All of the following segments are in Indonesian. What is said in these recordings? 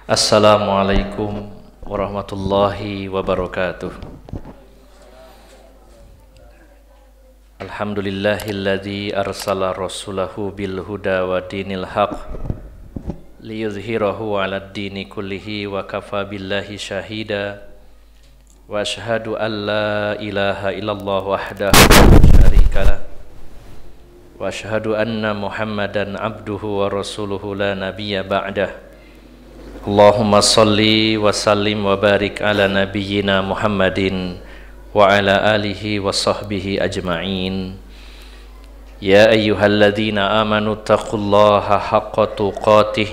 Assalamualaikum warahmatullahi wabarakatuh. Alhamdulillahilladzi arsala rasulahu bil huda wa dinil haq liyudhhirahu 'alad dini kullihi wa kafa billahi syahida wa asyhadu an la ilaha illallah wahdahu la syarikalah wa asyhadu anna Muhammadan abduhu wa rasuluhu la nabiyya ba'dah. Allahumma salli wa sallim wa barik ala nabiyyina Muhammadin wa ala alihi wa sahbihi ajma'in. Ya ayyuhalladzina amanu taqullaha haqqa tuqatih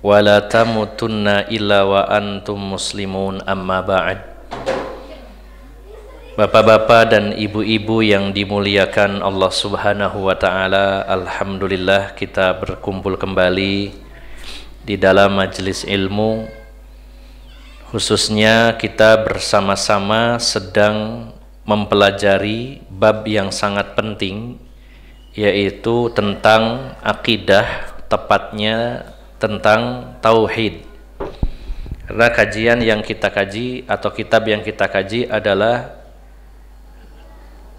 wa la tamutunna illa wa antum muslimun, amma ba'd. Bapak-bapak dan ibu-ibu yang dimuliakan Allah Subhanahu wa ta'ala, alhamdulillah kita berkumpul kembali di dalam majelis ilmu. Khususnya kita bersama-sama sedang mempelajari bab yang sangat penting, yaitu tentang akidah, tepatnya tentang tauhid. Karena kajian yang kita kaji atau kitab yang kita kaji adalah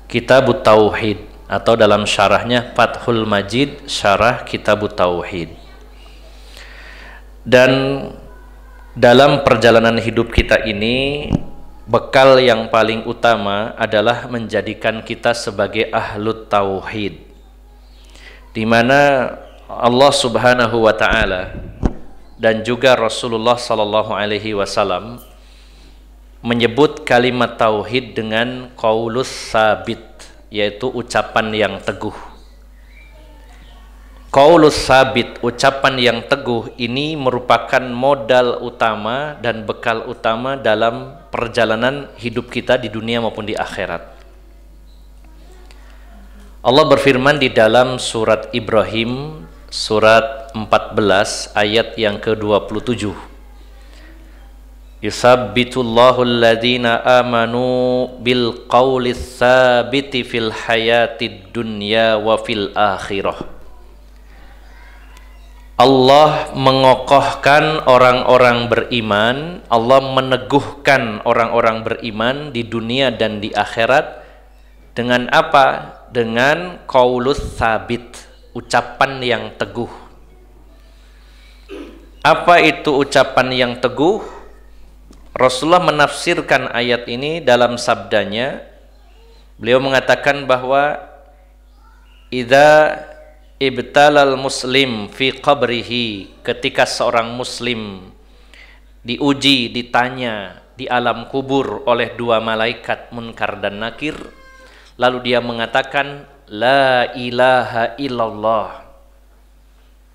Kitabut Tauhid, atau dalam syarahnya Fathul Majid, syarah Kitabut Tauhid. Dan dalam perjalanan hidup kita ini, bekal yang paling utama adalah menjadikan kita sebagai ahlut tauhid, di mana Allah Subhanahu wa ta'ala dan juga Rasulullah sallallahu alaihi wasallam menyebut kalimat tauhid dengan qaulus sabit, yaitu ucapan yang teguh. Qaulus sabit, ucapan yang teguh, ini merupakan modal utama dan bekal utama dalam perjalanan hidup kita di dunia maupun di akhirat. Allah berfirman di dalam surat Ibrahim, surat 14 ayat yang ke-27. Yusabbitullahu alladhina amanu bil qawlis sabiti fil hayatid dunya wa fil akhirah. Allah mengokohkan orang-orang beriman, Allah meneguhkan orang-orang beriman di dunia dan di akhirat dengan apa? Dengan qaulus sabit, ucapan yang teguh. Apa itu ucapan yang teguh? Rasulullah menafsirkan ayat ini dalam sabdanya. Beliau mengatakan bahwa idza ibtalal muslim fi qabrihi, ketika seorang muslim diuji, ditanya di alam kubur oleh dua malaikat Munkar dan Nakir, lalu dia mengatakan la ilaha illallah,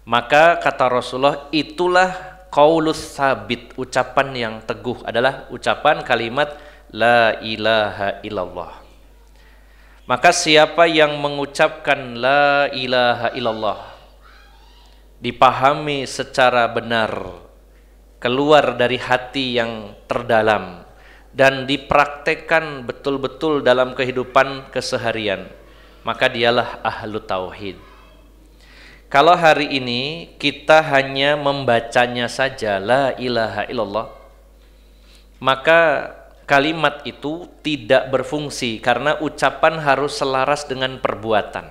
maka kata Rasulullah, itulah qaulus sabit, ucapan yang teguh, adalah ucapan kalimat la ilaha illallah. Maka siapa yang mengucapkan la ilaha illallah, dipahami secara benar, keluar dari hati yang terdalam, dan dipraktekkan betul-betul dalam kehidupan keseharian, maka dialah ahlu tauhid. Kalau hari ini kita hanya membacanya saja la ilaha illallah, maka kalimat itu tidak berfungsi, karena ucapan harus selaras dengan perbuatan.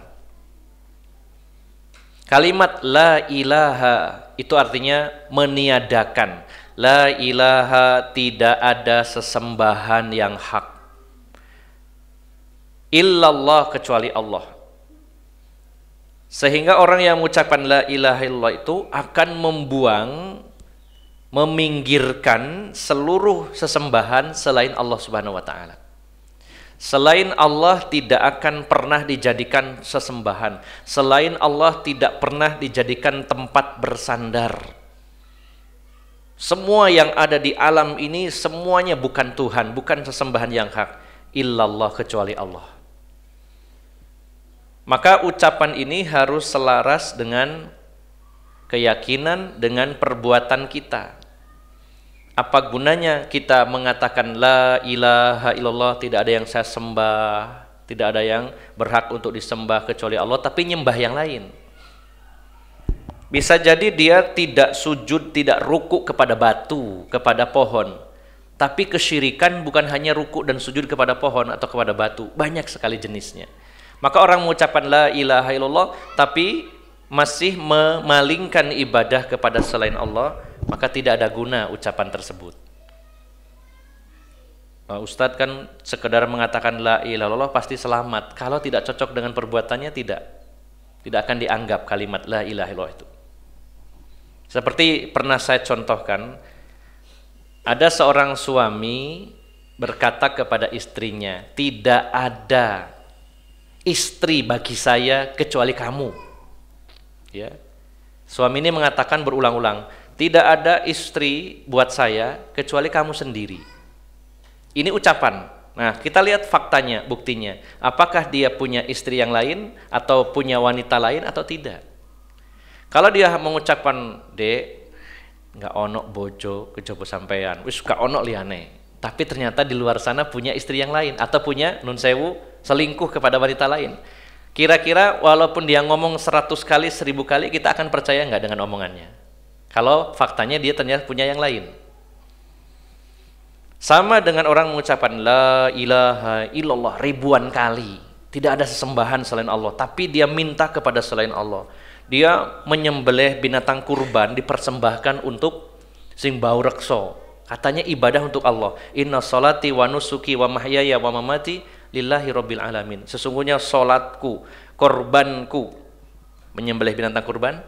Kalimat la ilaha itu artinya meniadakan. La ilaha, tidak ada sesembahan yang hak illallah, kecuali Allah. Sehingga orang yang mengucapkan la ilaha illallah itu akan membuang, meminggirkan seluruh sesembahan selain Allah Subhanahu wa ta'ala. Selain Allah tidak akan pernah dijadikan sesembahan. Selain Allah tidak pernah dijadikan tempat bersandar. Semua yang ada di alam ini semuanya bukan Tuhan, bukan sesembahan yang hak, illallah, kecuali Allah. Maka ucapan ini harus selaras dengan keyakinan, dengan perbuatan kita. Apa gunanya kita mengatakan la ilaha illallah, tidak ada yang saya sembah, tidak ada yang berhak untuk disembah kecuali Allah, tapi nyembah yang lain. Bisa jadi dia tidak sujud, tidak ruku kepada batu, kepada pohon. Tapi kesyirikan bukan hanya ruku dan sujud kepada pohon atau kepada batu, banyak sekali jenisnya. Maka orang mengucapkan la ilaha illallah tapi masih memalingkan ibadah kepada selain Allah, maka tidak ada guna ucapan tersebut. Ustadz kan sekedar mengatakan la ilaha illallah pasti selamat. Kalau tidak cocok dengan perbuatannya tidak akan dianggap kalimat la ilaha illallah itu. Seperti pernah saya contohkan, ada seorang suami berkata kepada istrinya, tidak ada istri bagi saya kecuali kamu. Ya. Suami ini mengatakan berulang-ulang, tidak ada istri buat saya kecuali kamu sendiri. Ini ucapan. Nah, kita lihat faktanya, buktinya. Apakah dia punya istri yang lain atau punya wanita lain atau tidak? Kalau dia mengucapkan, dek, nggak onok bojo kejaba sampean, wis gak onok liane. Tapi ternyata di luar sana punya istri yang lain atau punya nun sewu selingkuh kepada wanita lain. Kira-kira walaupun dia ngomong 100 kali, 1000 kali, kita akan percaya nggak dengan omongannya? Kalau faktanya dia ternyata punya yang lain. Sama dengan orang mengucapkan la ilaha illallah ribuan kali, tidak ada sesembahan selain Allah, tapi dia minta kepada selain Allah. Dia menyembelih binatang kurban dipersembahkan untuk sing bau rekso. Katanya ibadah untuk Allah. Inna sholati wa nusuki wa mahyaya wa mamati lillahi rabbil alamin. Sesungguhnya solatku, korbanku, menyembelih binatang kurban,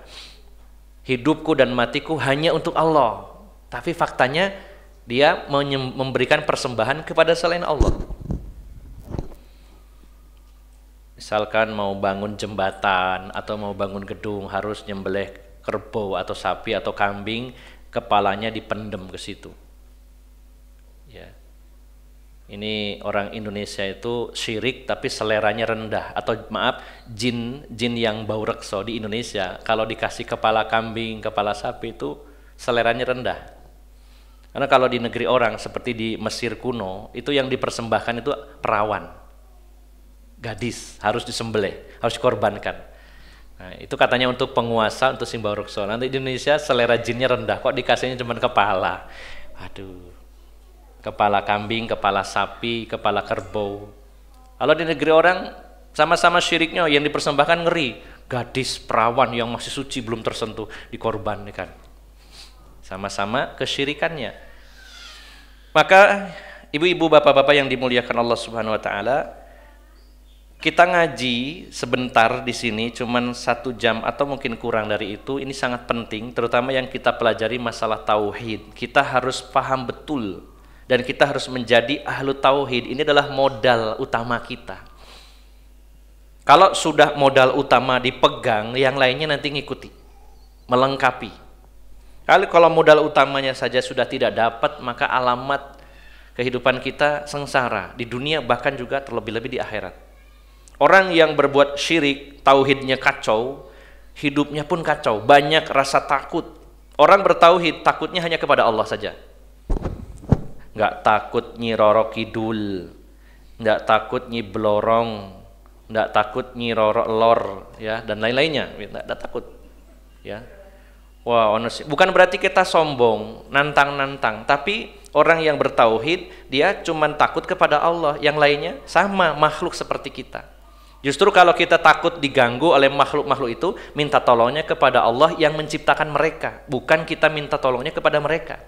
hidupku dan matiku hanya untuk Allah. Tapi faktanya dia memberikan persembahan kepada selain Allah. Misalkan mau bangun jembatan atau mau bangun gedung, harus nyembelih kerbau atau sapi atau kambing, kepalanya dipendem ke situ. Ya. Ini orang Indonesia itu syirik tapi seleranya rendah, atau maaf, jin yang bau rekso di Indonesia kalau dikasih kepala kambing, kepala sapi itu seleranya rendah. Karena kalau di negeri orang seperti di Mesir kuno, itu yang dipersembahkan itu perawan. Gadis harus disembelih, harus dikorbankan. Nah, itu katanya untuk penguasa, untuk simbol rukso. Nanti di Indonesia selera jinnya rendah, kok dikasihnya cuma kepala. Aduh, kepala kambing, kepala sapi, kepala kerbau. Kalau di negeri orang sama-sama syiriknya, yang dipersembahkan ngeri. Gadis perawan yang masih suci belum tersentuh dikorbankan. Sama-sama kesyirikannya. Maka ibu-ibu, bapak-bapak yang dimuliakan Allah Subhanahu wa taala, kita ngaji sebentar di sini, cuman 1 jam atau mungkin kurang dari itu. Ini sangat penting, terutama yang kita pelajari masalah tauhid. Kita harus paham betul dan kita harus menjadi ahlu tauhid. Ini adalah modal utama kita. Kalau sudah modal utama dipegang, yang lainnya nanti ngikuti, melengkapi. Kalau modal utamanya saja sudah tidak dapat, maka alamat kehidupan kita sengsara di dunia, bahkan juga terlebih-lebih di akhirat. Orang yang berbuat syirik, tauhidnya kacau, hidupnya pun kacau, banyak rasa takut. Orang bertauhid, takutnya hanya kepada Allah saja. Nggak takut Nyi Roro Kidul, nggak takut Nyi Blorong, nggak takut Nyi Roro Lor, ya, dan lain-lainnya, nggak takut. Ya. Wah, bukan berarti kita sombong, nantang-nantang, tapi orang yang bertauhid, dia cuma takut kepada Allah, yang lainnya sama, makhluk seperti kita. Justru kalau kita takut diganggu oleh makhluk-makhluk itu, minta tolongnya kepada Allah yang menciptakan mereka, bukan kita minta tolongnya kepada mereka.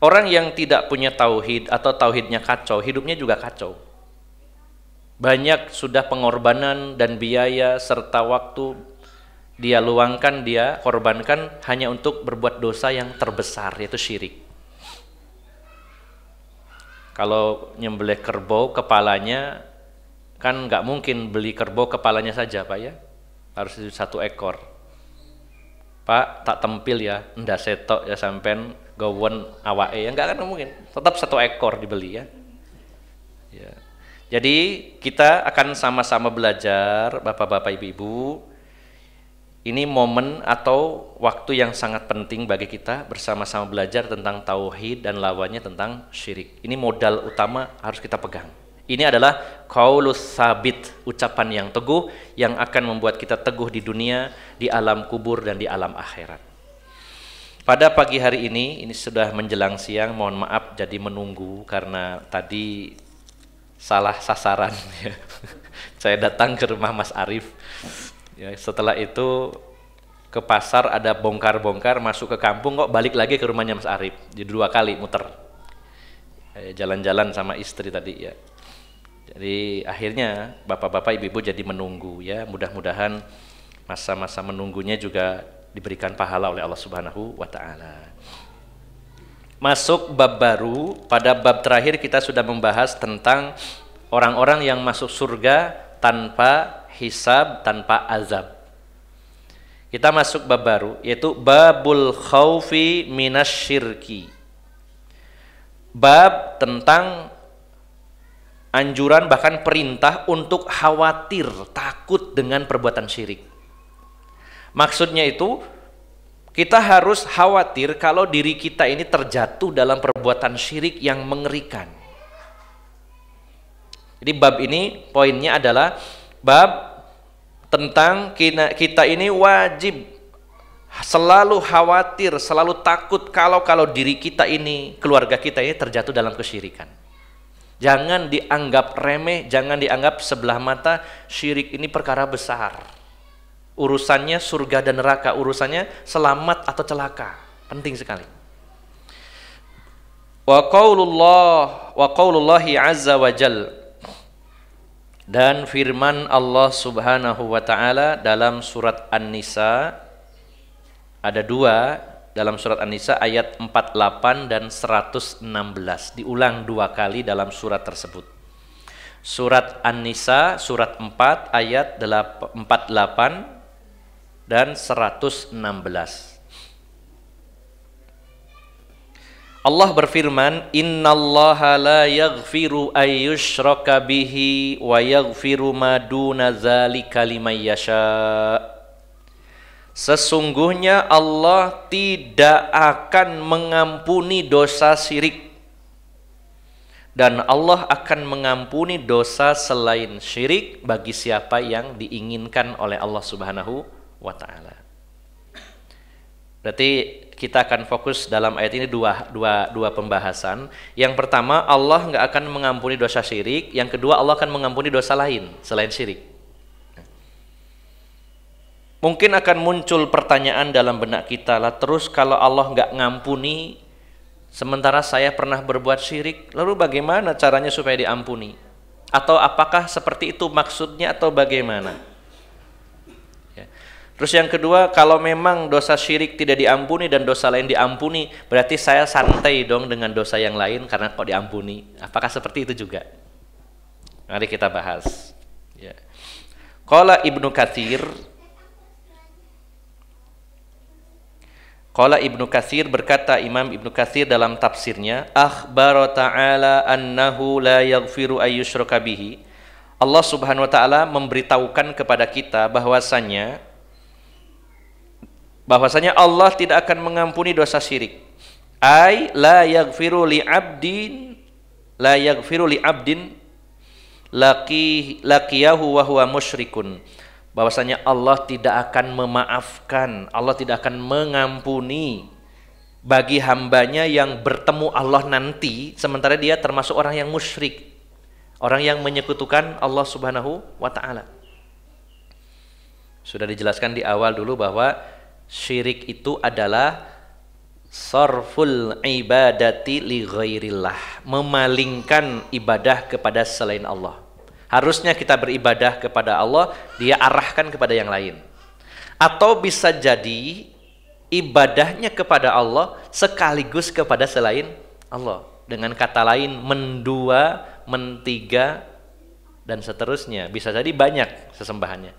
Orang yang tidak punya tauhid atau tauhidnya kacau, hidupnya juga kacau. Banyak sudah pengorbanan dan biaya serta waktu dia luangkan, dia korbankan hanya untuk berbuat dosa yang terbesar, yaitu syirik. Kalau nyembelih kerbau, kepalanya kan nggak mungkin beli kerbau kepalanya saja, Pak, ya, harus 1 ekor. Pak, tak tempil ya, ndak setok ya sampean gawon awake, ya nggak kan mungkin, tetap 1 ekor dibeli, ya. Ya. Jadi kita akan sama-sama belajar, bapak-bapak, ibu-ibu. Ini momen atau waktu yang sangat penting bagi kita bersama-sama belajar tentang tauhid dan lawannya tentang syirik. Ini modal utama harus kita pegang. Ini adalah qaulus sabit, ucapan yang teguh yang akan membuat kita teguh di dunia, di alam kubur dan di alam akhirat. Pada pagi hari ini sudah menjelang siang, mohon maaf jadi menunggu karena tadi salah sasaran ya. Saya datang ke rumah Mas Arif. Ya, setelah itu ke pasar ada bongkar-bongkar, masuk ke kampung kok balik lagi ke rumahnya Mas Arif. Jadi 2 kali muter. Jalan-jalan sama istri tadi ya. Jadi akhirnya bapak-bapak ibu-ibu jadi menunggu ya. Mudah-mudahan masa-masa menunggunya juga diberikan pahala oleh Allah Subhanahu wa taala. Masuk bab baru, pada bab terakhir kita sudah membahas tentang orang-orang yang masuk surga tanpa hisab, tanpa azab. Kita masuk bab baru, yaitu babul khaufi minasyirki. Bab tentang anjuran bahkan perintah untuk khawatir, takut dengan perbuatan syirik. Maksudnya itu kita harus khawatir kalau diri kita ini terjatuh dalam perbuatan syirik yang mengerikan. Jadi bab ini poinnya adalah bab tentang kita ini wajib selalu khawatir, selalu takut kalau diri kita ini, keluarga kita ini terjatuh dalam kesyirikan. Jangan dianggap remeh, jangan dianggap sebelah mata. Syirik ini perkara besar. Urusannya surga dan neraka, urusannya selamat atau celaka. Penting sekali. Wa qaulullahi azza wa jal, dan firman Allah Subhanahu wa taala dalam surat An-Nisa, ada 2 dalam surat An-Nisa ayat 48 dan 116, diulang 2 kali dalam surat tersebut. Surat An-Nisa surat 4 ayat 48 dan 116. Allah berfirman, innallaha la yaghfiru ayyushraka bihi wa yaghfiru ma duna dzalika liman yasha. Sesungguhnya Allah tidak akan mengampuni dosa syirik, dan Allah akan mengampuni dosa selain syirik bagi siapa yang diinginkan oleh Allah Subhanahu wa ta'ala. Berarti kita akan fokus dalam ayat ini dua pembahasan. Yang pertama, Allah nggak akan mengampuni dosa syirik. Yang kedua, Allah akan mengampuni dosa lain selain syirik. Mungkin akan muncul pertanyaan dalam benak kita lah, terus kalau Allah nggak ngampuni sementara saya pernah berbuat syirik, lalu bagaimana caranya supaya diampuni? Atau apakah seperti itu maksudnya atau bagaimana? Terus yang kedua, kalau memang dosa syirik tidak diampuni dan dosa lain diampuni, berarti saya santai dong dengan dosa yang lain karena kok diampuni. Apakah seperti itu juga? Mari kita bahas. Ya. Qala Ibnu Katsir berkata, Imam Ibnu Katsir dalam tafsirnya, akhbara ta'ala annahu la yaghfiru ayyushraka bihi. Allah Subhanahu wa taala memberitahukan kepada kita bahwasanya Allah tidak akan mengampuni dosa syirik. Ai la yaghfiru li 'abdin laqiyahu wa huwa musyrikun. Bahwasanya Allah tidak akan memaafkan, Allah tidak akan mengampuni bagi hambanya yang bertemu Allah nanti sementara dia termasuk orang yang musyrik, orang yang menyekutukan Allah Subhanahu wa taala. Sudah dijelaskan di awal dulu bahwa syirik itu adalah sarful ibadati li ghairillah, memalingkan ibadah kepada selain Allah. Harusnya kita beribadah kepada Allah, dia arahkan kepada yang lain. Atau bisa jadi ibadahnya kepada Allah sekaligus kepada selain Allah. Dengan kata lain, mendua, mentiga, dan seterusnya. Bisa jadi banyak sesembahannya.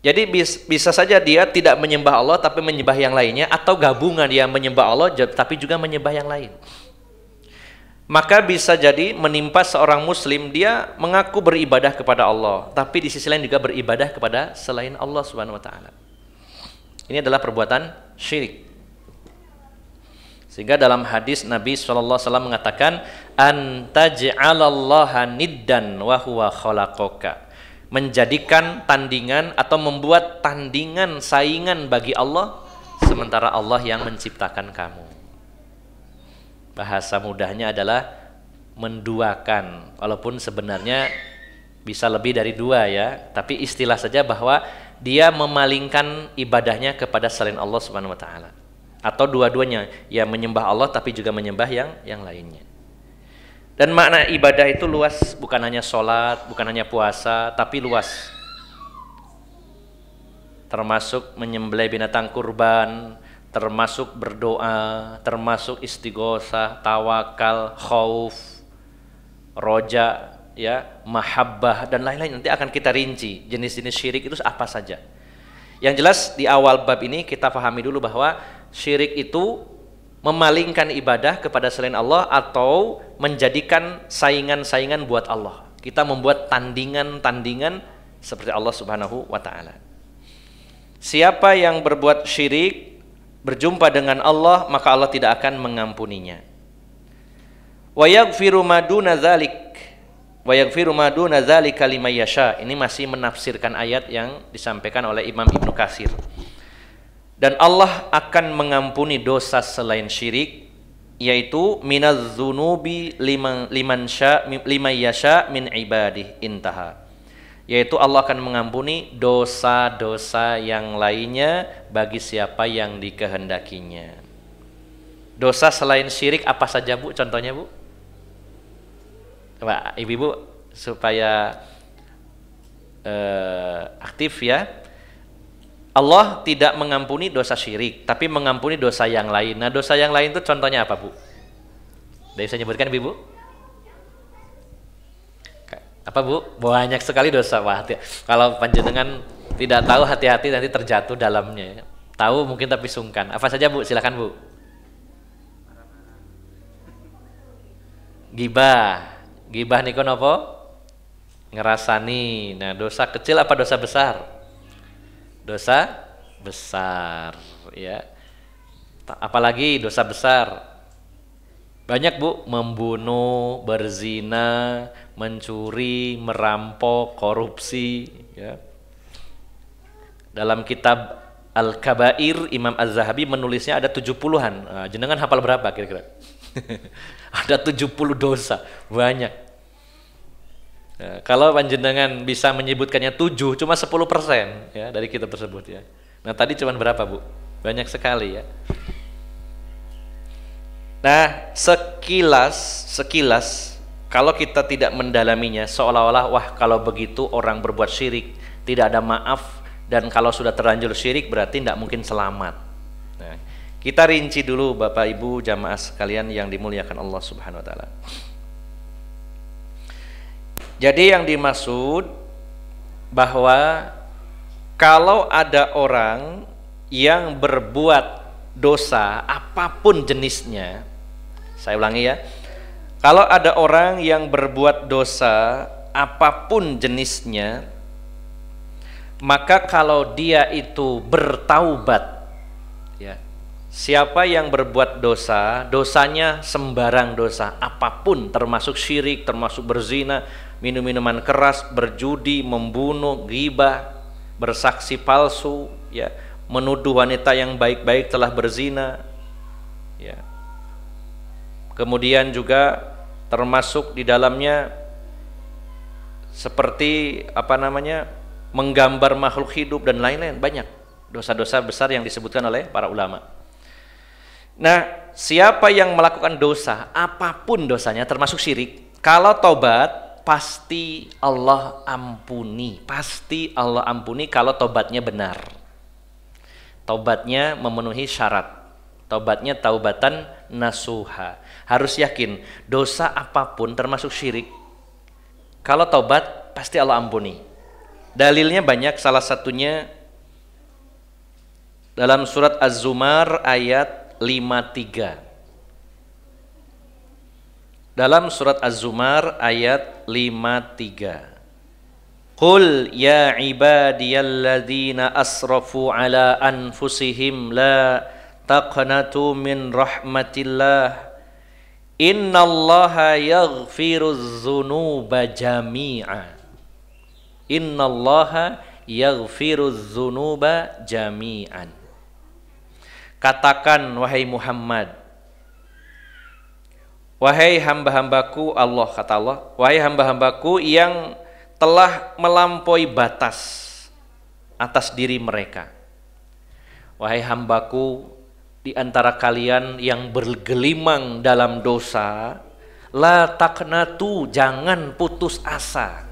Jadi bisa saja dia tidak menyembah Allah tapi menyembah yang lainnya, atau gabungan dia menyembah Allah tapi juga menyembah yang lain. Maka bisa jadi menimpa seorang muslim, dia mengaku beribadah kepada Allah tapi di sisi lain juga beribadah kepada selain Allah Subhanahu wa taala. Ini adalah perbuatan syirik. Sehingga dalam hadis Nabi SAW mengatakan, an taj'alallaha niddan wa huwa khalaqaka, menjadikan tandingan atau membuat tandingan saingan bagi Allah sementara Allah yang menciptakan kamu. Bahasa mudahnya adalah menduakan, walaupun sebenarnya bisa lebih dari dua ya, tapi istilah saja bahwa dia memalingkan ibadahnya kepada selain Allah Subhanahu wa taala. Atau dua-duanya, ya menyembah Allah tapi juga menyembah yang lainnya. Dan makna ibadah itu luas, bukan hanya sholat, bukan hanya puasa, tapi luas. Termasuk menyembelih binatang kurban, termasuk berdoa, termasuk istighosah, tawakal, khauf, roja, ya, mahabbah dan lain-lain. Nanti akan kita rinci jenis-jenis syirik itu apa saja. Yang jelas di awal bab ini kita pahami dulu bahwa syirik itu memalingkan ibadah kepada selain Allah atau menjadikan saingan-saingan buat Allah. Kita membuat tandingan-tandingan seperti Allah Subhanahu wa taala. Siapa yang berbuat syirik berjumpa dengan Allah, maka Allah tidak akan mengampuninya. Wa yaghfiru ma duna dzalik wa yaghfiru ma duna dzalika liman yasha. Ini masih menafsirkan ayat yang disampaikan oleh Imam Ibnu Katsir. Dan Allah akan mengampuni dosa selain syirik, yaitu minaz dzunubi liman yasha min ibadih intaha. Yaitu Allah akan mengampuni dosa-dosa yang lainnya bagi siapa yang dikehendakinya. Dosa selain syirik apa saja Bu? Contohnya Bu? Coba ibu-ibu supaya aktif ya. Allah tidak mengampuni dosa syirik, tapi mengampuni dosa yang lain. Nah, dosa yang lain itu contohnya apa, Bu? Dari saya nyebutkan, Ibu? Apa, Bu? Banyak sekali dosa. Wah, kalau panjenengan tidak tahu, hati-hati nanti terjatuh dalamnya. Tahu mungkin tapi sungkan. Apa saja, Bu? Silakan, Bu. Gibah. Gibah niku napa? Ngerasani. Nah, dosa kecil apa dosa besar? Dosa besar, ya. Apalagi dosa besar. Banyak Bu, membunuh, berzina, mencuri, merampok, korupsi, ya. Dalam kitab Al-Kabair Imam Az-Zahabi menulisnya ada 70-an. Nah, jenengan hafal berapa kira-kira? Ada 70 dosa, banyak. Nah, kalau panjenengan bisa menyebutkannya 7, cuma 10% ya dari kitab tersebut ya. Nah, tadi cuma berapa, Bu? Banyak sekali ya. Nah, sekilas kalau kita tidak mendalaminya seolah-olah wah kalau begitu orang berbuat syirik tidak ada maaf, dan kalau sudah terlanjur syirik berarti tidak mungkin selamat. Nah, kita rinci dulu Bapak Ibu jamaah sekalian yang dimuliakan Allah Subhanahu wa taala. Jadi yang dimaksud bahwa kalau ada orang yang berbuat dosa apapun jenisnya, saya ulangi ya, kalau ada orang yang berbuat dosa apapun jenisnya, maka kalau dia itu bertaubat, ya, siapa yang berbuat dosa, dosanya sembarang dosa apapun, termasuk syirik, termasuk berzina, minum-minuman keras, berjudi, membunuh, ghibah, bersaksi palsu, ya, menuduh wanita yang baik-baik telah berzina, ya. Kemudian juga termasuk di dalamnya seperti menggambar makhluk hidup dan lain-lain, banyak dosa-dosa besar yang disebutkan oleh para ulama. Nah, siapa yang melakukan dosa apapun dosanya termasuk syirik, kalau taubat pasti Allah ampuni, pasti Allah ampuni kalau tobatnya benar, tobatnya memenuhi syarat, tobatnya taubatan nasuha. Harus yakin dosa apapun termasuk syirik, kalau taubat pasti Allah ampuni. Dalilnya banyak, salah satunya dalam surat Az-Zumar ayat 53. Dalam surat Az-Zumar ayat 53. Qul ya ibadiyalladzina asrafu ala anfusihim la taqnatu min rahmatillah Innallaha yaghfiruz dzunuba jami'a. Innallaha yaghfiruz dzunuba jami'an. Katakan wahai Muhammad, wahai hamba-hambaku, Allah kata Allah, wahai hamba-hambaku yang telah melampaui batas atas diri mereka. Wahai hambaku di antara kalian yang bergelimang dalam dosa, la taqnatu, jangan putus asa.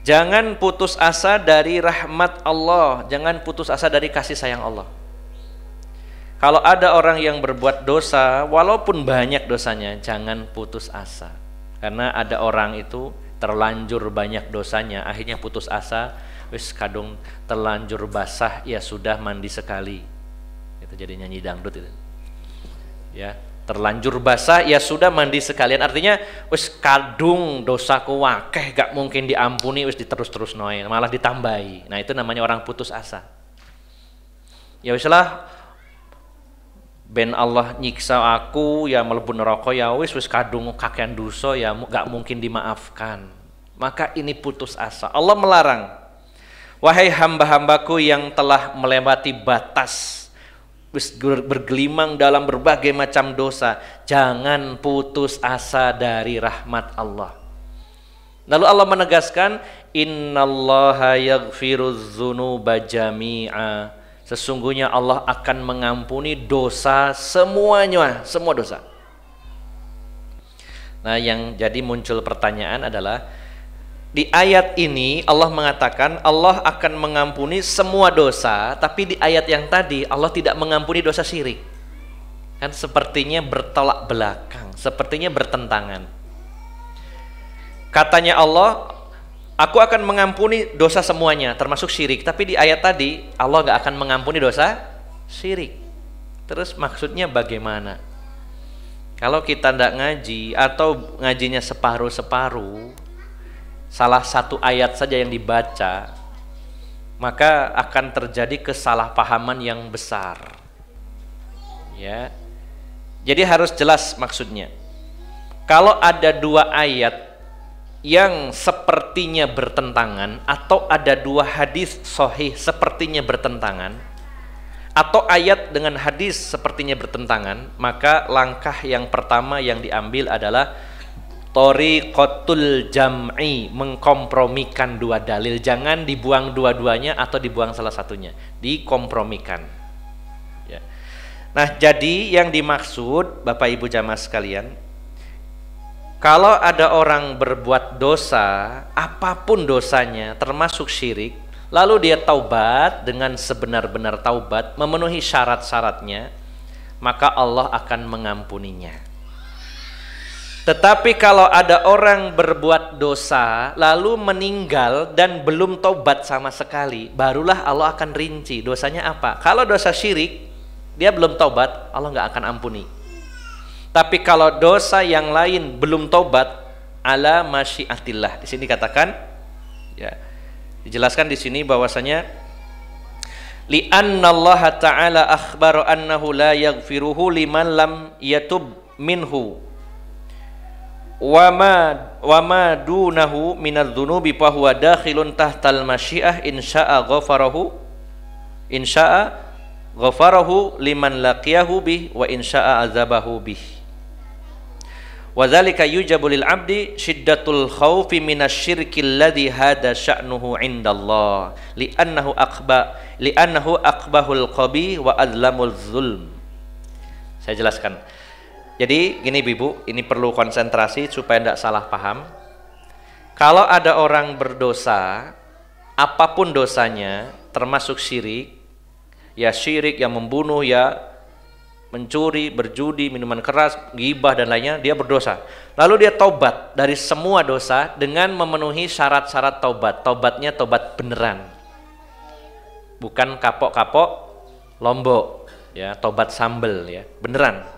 Jangan putus asa dari rahmat Allah, jangan putus asa dari kasih sayang Allah. Kalau ada orang yang berbuat dosa, walaupun banyak dosanya, jangan putus asa. Karena ada orang itu terlanjur banyak dosanya, akhirnya putus asa, wis kadung terlanjur basah, ya sudah mandi sekali. Itu jadi nyanyi dangdut itu. Ya, terlanjur basah, ya sudah mandi sekalian. Artinya wis kadung dosaku wakeh, gak mungkin diampuni, wis diterus-terus noy, malah ditambahi. Nah, itu namanya orang putus asa. Ya wislah, ben Allah nyiksa aku ya mlebu neraka ya wis kadung kakean dosa ya gak mungkin dimaafkan. Maka ini putus asa. Allah melarang, wahai hamba-hambaku yang telah melewati batas, wis bergelimang dalam berbagai macam dosa, jangan putus asa dari rahmat Allah. Lalu Allah menegaskan, innallaha yaghfiruz dzunuba jami'a. Sesungguhnya Allah akan mengampuni dosa semuanya, semua dosa. Nah, yang jadi muncul pertanyaan adalah, di ayat ini Allah mengatakan Allah akan mengampuni semua dosa, tapi di ayat yang tadi Allah tidak mengampuni dosa syirik. Kan sepertinya bertolak belakang, sepertinya bertentangan. Katanya Allah, aku akan mengampuni dosa semuanya, termasuk syirik. Tapi di ayat tadi, Allah gak akan mengampuni dosa syirik. Terus maksudnya bagaimana? Kalau kita tidak ngaji, atau ngajinya separuh-separuh, salah satu ayat saja yang dibaca, maka akan terjadi kesalahpahaman yang besar. Ya, jadi harus jelas maksudnya. Kalau ada dua ayat yang sepertinya bertentangan, atau ada dua hadis sahih sepertinya bertentangan, atau ayat dengan hadis sepertinya bertentangan, maka langkah yang pertama yang diambil adalah thoriqatul jam'i, mengkompromikan dua dalil. Jangan dibuang dua-duanya atau dibuang salah satunya, dikompromikan. Ya. Nah, jadi yang dimaksud Bapak Ibu jamaah sekalian, kalau ada orang berbuat dosa, apapun dosanya, termasuk syirik, lalu dia taubat dengan sebenar-benar taubat, memenuhi syarat-syaratnya, maka Allah akan mengampuninya. Tetapi kalau ada orang berbuat dosa, lalu meninggal dan belum taubat sama sekali, barulah Allah akan rinci dosanya apa. Kalau dosa syirik, dia belum taubat, Allah nggak akan ampuni. Tapi kalau dosa yang lain belum taubat, ala masyiatillah. Di sini katakan, ya, dijelaskan di sini bahwasanya li'annallaha ta'ala akhbara annahu la yaghfiruhu liman lam yatub minhu wa ma dunahu minadz-dzunubi fa huwa dakhilun tahtal masyiah insya'a ghafarahu liman laqiyahu bih wa insya'a azabahu bih. Wadzalika yujabu lil abdi syiddatul khaufi minasyirki alladzi hada sya'nuhu indallah li'annahu aqbahul qabi wa adlamul zulm. Saya jelaskan. Jadi gini Ibu, ini perlu konsentrasi supaya tidak salah paham. Kalau ada orang berdosa, apapun dosanya, termasuk syirik, ya syirik yang membunuh, ya mencuri, berjudi, minuman keras, ghibah dan lainnya, dia berdosa. Lalu dia taubat dari semua dosa dengan memenuhi syarat-syarat taubat. Taubatnya taubat beneran, bukan kapok-kapok lombok, ya, taubat sambel, ya, beneran.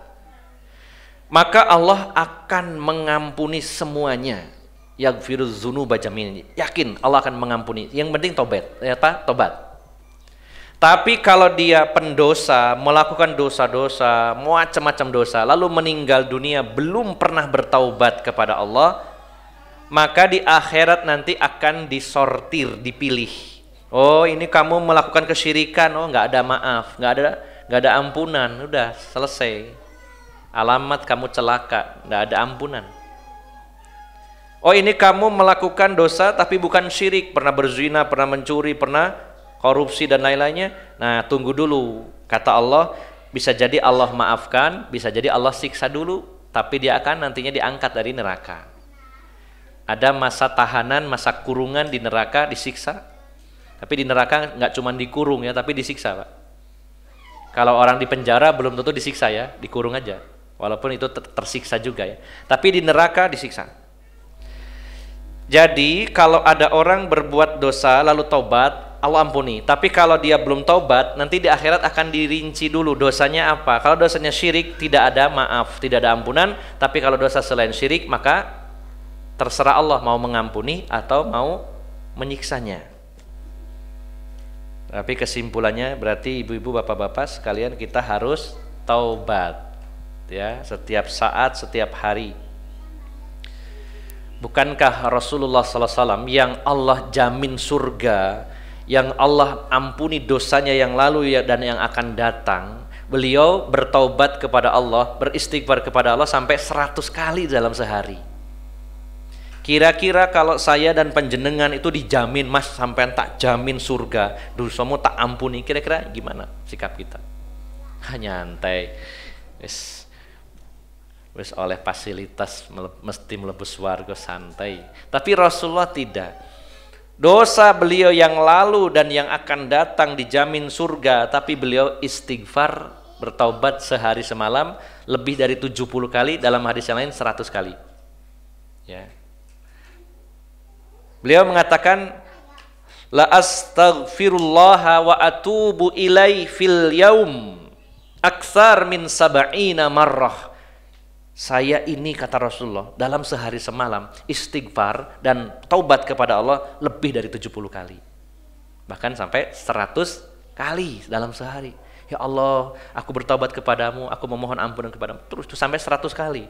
Maka Allah akan mengampuni semuanya. Yaghfiruz dzunuba jami'an. Yakin Allah akan mengampuni. Yang penting taubat, ternyata taubat. Tapi kalau dia pendosa, melakukan dosa-dosa, macam-macam dosa, lalu meninggal dunia belum pernah bertaubat kepada Allah, maka di akhirat nanti akan disortir, dipilih. Oh, ini kamu melakukan kesyirikan, oh nggak ada maaf, nggak ada ampunan, udah selesai. Alamat kamu celaka, nggak ada ampunan. Oh, ini kamu melakukan dosa tapi bukan syirik, pernah berzina, pernah mencuri, pernah korupsi dan lain-lainnya. Nah, tunggu dulu. Kata Allah, bisa jadi Allah maafkan, bisa jadi Allah siksa dulu, tapi dia akan nantinya diangkat dari neraka. Ada masa tahanan, masa kurungan di neraka, disiksa. Tapi di neraka nggak cuma dikurung ya, tapi disiksa, Pak. Kalau orang di penjara belum tentu disiksa ya, dikurung aja. Walaupun itu tersiksa juga ya. Tapi di neraka disiksa. Jadi kalau ada orang berbuat dosa lalu taubat, Allah ampuni. Tapi kalau dia belum taubat, nanti di akhirat akan dirinci dulu dosanya apa. Kalau dosanya syirik, tidak ada maaf, tidak ada ampunan. Tapi kalau dosa selain syirik, maka terserah Allah mau mengampuni atau mau menyiksanya. Tapi kesimpulannya berarti ibu-ibu, bapak-bapak sekalian, kita harus taubat ya, setiap saat, setiap hari. Bukankah Rasulullah SAW yang Allah jamin surga, yang Allah ampuni dosanya yang lalu dan yang akan datang, beliau bertaubat kepada Allah, beristighfar kepada Allah sampai 100 kali dalam sehari. Kira-kira kalau saya dan panjenengan itu dijamin, Mas sampean tak jamin surga, dosamu tak ampuni, kira-kira gimana sikap kita? Nyantai, wis oleh fasilitas mesti mlebu swarga, santai. Tapi Rasulullah tidak. Dosa beliau yang lalu dan yang akan datang dijamin surga, tapi beliau istighfar, bertaubat sehari semalam lebih dari 70 kali, dalam hadis yang lain 100 kali. Ya. Beliau mengatakan, la astaghfirullah wa atubu ilai fil yaum aktsar min sab'ina marrah. Saya ini, kata Rasulullah, dalam sehari semalam istighfar dan taubat kepada Allah lebih dari 70 kali. Bahkan sampai 100 kali dalam sehari. Ya Allah, aku bertaubat kepadamu, aku memohon ampunan kepadamu. Terus itu sampai 100 kali.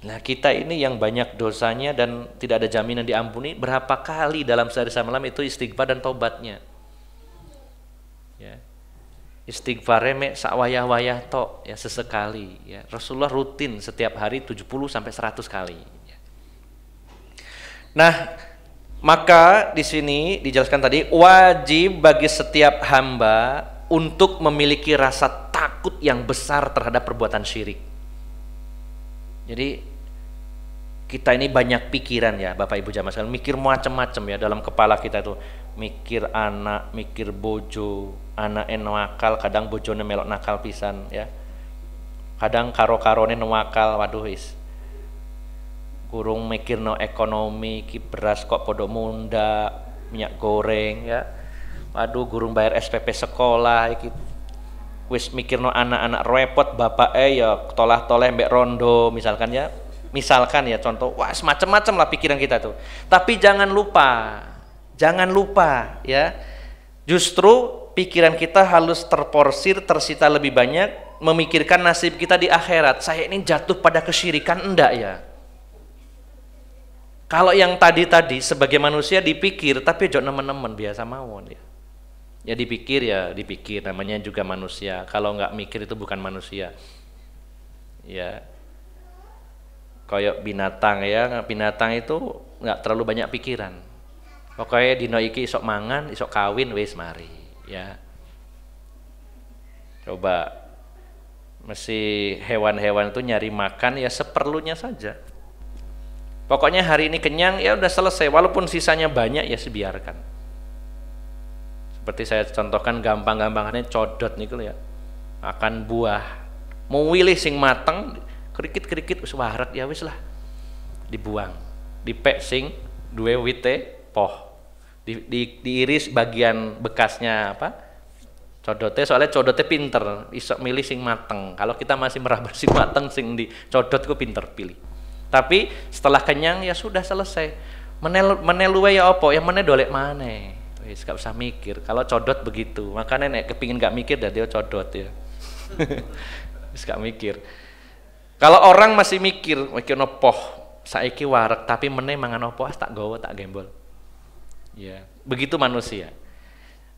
Nah, kita ini yang banyak dosanya dan tidak ada jaminan diampuni, berapa kali dalam sehari semalam itu istighfar dan taubatnya? Ya. Istighfar mek sak wayah-wayah tok ya, sesekali ya. Rasulullah rutin setiap hari 70 sampai 100 kali ya. Nah, maka di sini dijelaskan tadi wajib bagi setiap hamba untuk memiliki rasa takut yang besar terhadap perbuatan syirik. Jadi kita ini banyak pikiran ya Bapak Ibu jamaah sekalian, mikir macam-macam ya dalam kepala kita itu, mikir anak, mikir bojo, anak nakal, kadang bojone melok nakal pisan ya, kadang karo-karone nakal, waduh wis kurung mikir no ekonomi, ki beras kok podo munda, minyak goreng ya, waduh gurung bayar SPP sekolah iki, wis mikir no anak-anak repot, bapak ya tolah-toleh mbek rondo misalkan ya, contoh, wah semacam-macam lah pikiran kita tuh. Tapi jangan lupa ya, justru pikiran kita harus terporsir, tersita lebih banyak, memikirkan nasib kita di akhirat. Saya ini jatuh pada kesyirikan enggak ya? Kalau yang tadi sebagai manusia dipikir, tapi jok nemen-nemen biasa mawon ya. Ya dipikir, namanya juga manusia. Kalau nggak mikir itu bukan manusia. Ya. Kayak binatang ya, binatang itu nggak terlalu banyak pikiran. Pokoknya dino iki isok mangan, isok kawin, wis mari ya. Coba mesti hewan-hewan itu nyari makan ya seperlunya saja. Pokoknya hari ini kenyang ya udah selesai, walaupun sisanya banyak ya sebiarkan. Seperti saya contohkan gampang-gampangannya codot niku ya. Akan buah, mau wilih sing mateng, kerikit-kerikit wis waret ya wis lah, dibuang, dipek sing duwe wite poh, diiris bagian bekasnya apa codote, soalnya codote pinter isok milih sing mateng. Kalau kita masih meraba sing mateng sing di codot ku pinter pilih, tapi setelah kenyang ya sudah selesai. Menelu ya opo yang meneh dolek maneh Wis gak usah mikir. Kalau codot begitu. Makanya nek kepingin gak mikir dah dia codot ya. Wis gak mikir. Kalau orang masih mikir nopo, saiki wareg tapi meneh mangan opo tak gowo tak gembol. Ya, begitu manusia.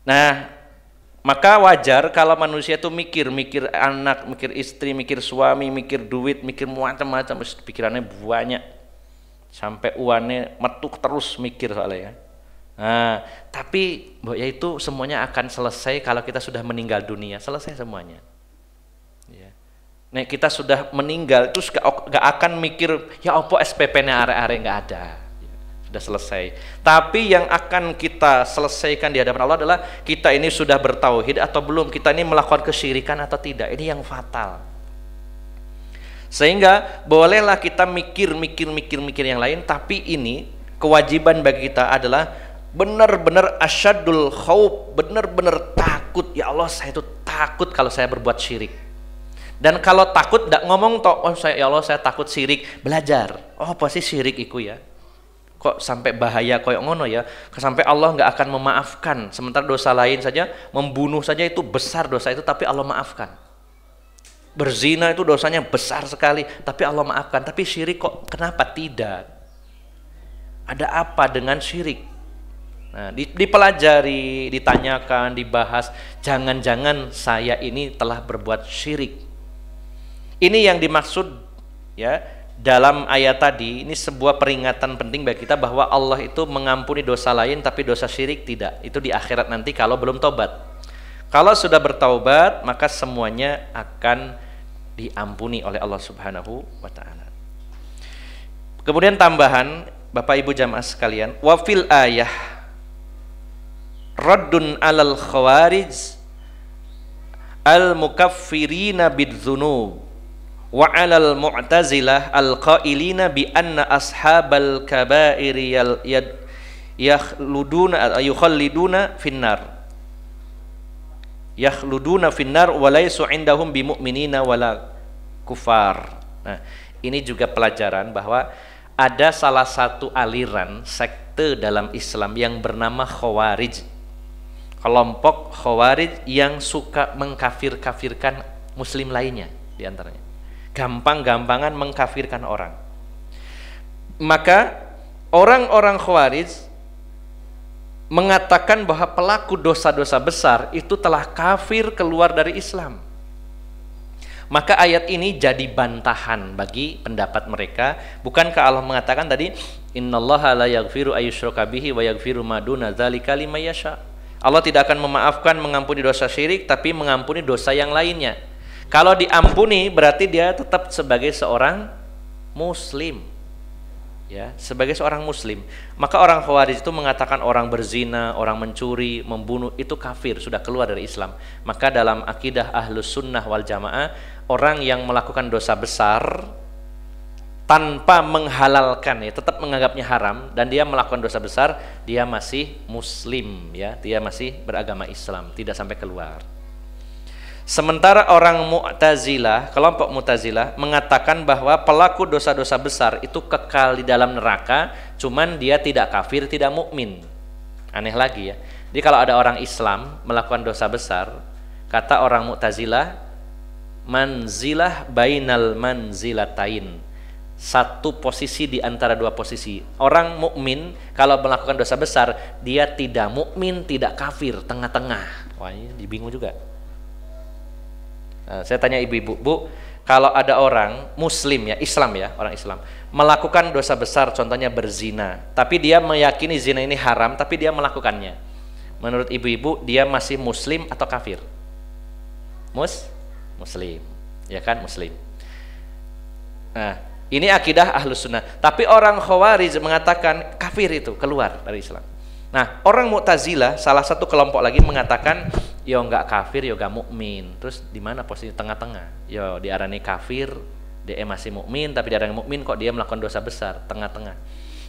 Nah, maka wajar kalau manusia itu mikir anak, mikir istri, mikir suami, mikir duit, mikir macam-macam, pikirannya banyak. Sampai uannya metuk terus mikir soalnya ya. Nah, tapi ya itu semuanya akan selesai kalau kita sudah meninggal dunia, selesai semuanya. Ya. Nek kita sudah meninggal terus gak akan mikir ya opo SPP-nya arek-arek nggak ada. Ya, sudah selesai. Tapi yang akan kita selesaikan di hadapan Allah adalah kita ini sudah bertauhid atau belum, kita ini melakukan kesyirikan atau tidak. Ini yang fatal. Sehingga bolehlah kita mikir yang lain, tapi ini kewajiban bagi kita adalah benar-benar asyadul khauf, benar-benar takut. Ya Allah, saya itu takut kalau saya berbuat syirik. Dan kalau takut tidak ngomong toh, oh ya Allah saya takut syirik, belajar. Oh apa sih syirik iku ya? Kok sampai bahaya koyok ngono ya? Sampai Allah nggak akan memaafkan. Sementara dosa lain saja, membunuh saja itu besar dosa itu, tapi Allah maafkan. Berzina itu dosanya besar sekali, tapi Allah maafkan. Tapi syirik kok kenapa tidak? Ada apa dengan syirik? Nah, dipelajari, ditanyakan, dibahas. Jangan-jangan saya ini telah berbuat syirik. Ini yang dimaksud ya dalam ayat tadi. Ini sebuah peringatan penting bagi kita bahwa Allah itu mengampuni dosa lain, tapi dosa syirik tidak. Itu di akhirat nanti kalau belum tobat. Kalau sudah bertaubat, maka semuanya akan diampuni oleh Allah Subhanahu wa ta'ala. Kemudian tambahan, Bapak Ibu jamaah sekalian, wa fil ayah raddun alal khawarij al mukaffirina bidzunub wa alal mu'tazilah al qailina bi anna ashabal kabairi yukhalliduna finnar wa laysu indahum bimu'minina wala kufar. Nah, ini juga pelajaran bahwa ada salah satu aliran sekte dalam Islam yang bernama Khawarij. Kelompok Khawarij yang suka mengkafir-kafirkan muslim lainnya diantaranya. Gampang-gampangan mengkafirkan orang. Maka orang-orang Khawarij mengatakan bahwa pelaku dosa-dosa besar itu telah kafir keluar dari Islam. Maka ayat ini jadi bantahan bagi pendapat mereka. Bukankah Allah mengatakan tadi, innallaha la yaghfiru ayyushraka bihi wa yaghfiru ma duna dzalika liman yasha. Allah tidak akan memaafkan, mengampuni dosa syirik, tapi mengampuni dosa yang lainnya. Kalau diampuni berarti dia tetap sebagai seorang muslim. Ya, sebagai seorang muslim. Maka orang Khawarij itu mengatakan orang berzina, orang mencuri, membunuh itu kafir, sudah keluar dari Islam. Maka dalam akidah Ahlus Sunnah wal Jamaah, orang yang melakukan dosa besar tanpa menghalalkan, ya, tetap menganggapnya haram, dan dia melakukan dosa besar, dia masih muslim, ya, dia masih beragama Islam, tidak sampai keluar. Sementara orang Mu'tazilah, kelompok Mu'tazilah mengatakan bahwa pelaku dosa-dosa besar itu kekal di dalam neraka, cuman dia tidak kafir, tidak mukmin. Aneh lagi ya. Jadi kalau ada orang Islam melakukan dosa besar, kata orang Mu'tazilah, manzilah bainal manzilatain. Satu posisi di antara dua posisi. Orang mukmin kalau melakukan dosa besar, dia tidak mukmin, tidak kafir, tengah-tengah. Wah, ini bingung juga. Nah, saya tanya ibu-ibu, Bu, kalau ada orang muslim ya, Islam ya, orang Islam melakukan dosa besar, contohnya berzina, tapi dia meyakini zina ini haram, tapi dia melakukannya. Menurut ibu-ibu, dia masih muslim atau kafir? Muslim, ya kan, muslim. Nah, ini akidah Ahlus Sunnah. Tapi orang Khawarij mengatakan kafir itu, keluar dari Islam. Nah, orang Mu'tazilah, salah satu kelompok lagi mengatakan yo enggak kafir, yo enggak mukmin. Terus di mana posisi tengah-tengah? Yo diarani kafir, dia masih mukmin, tapi diarani mukmin kok dia melakukan dosa besar, tengah-tengah.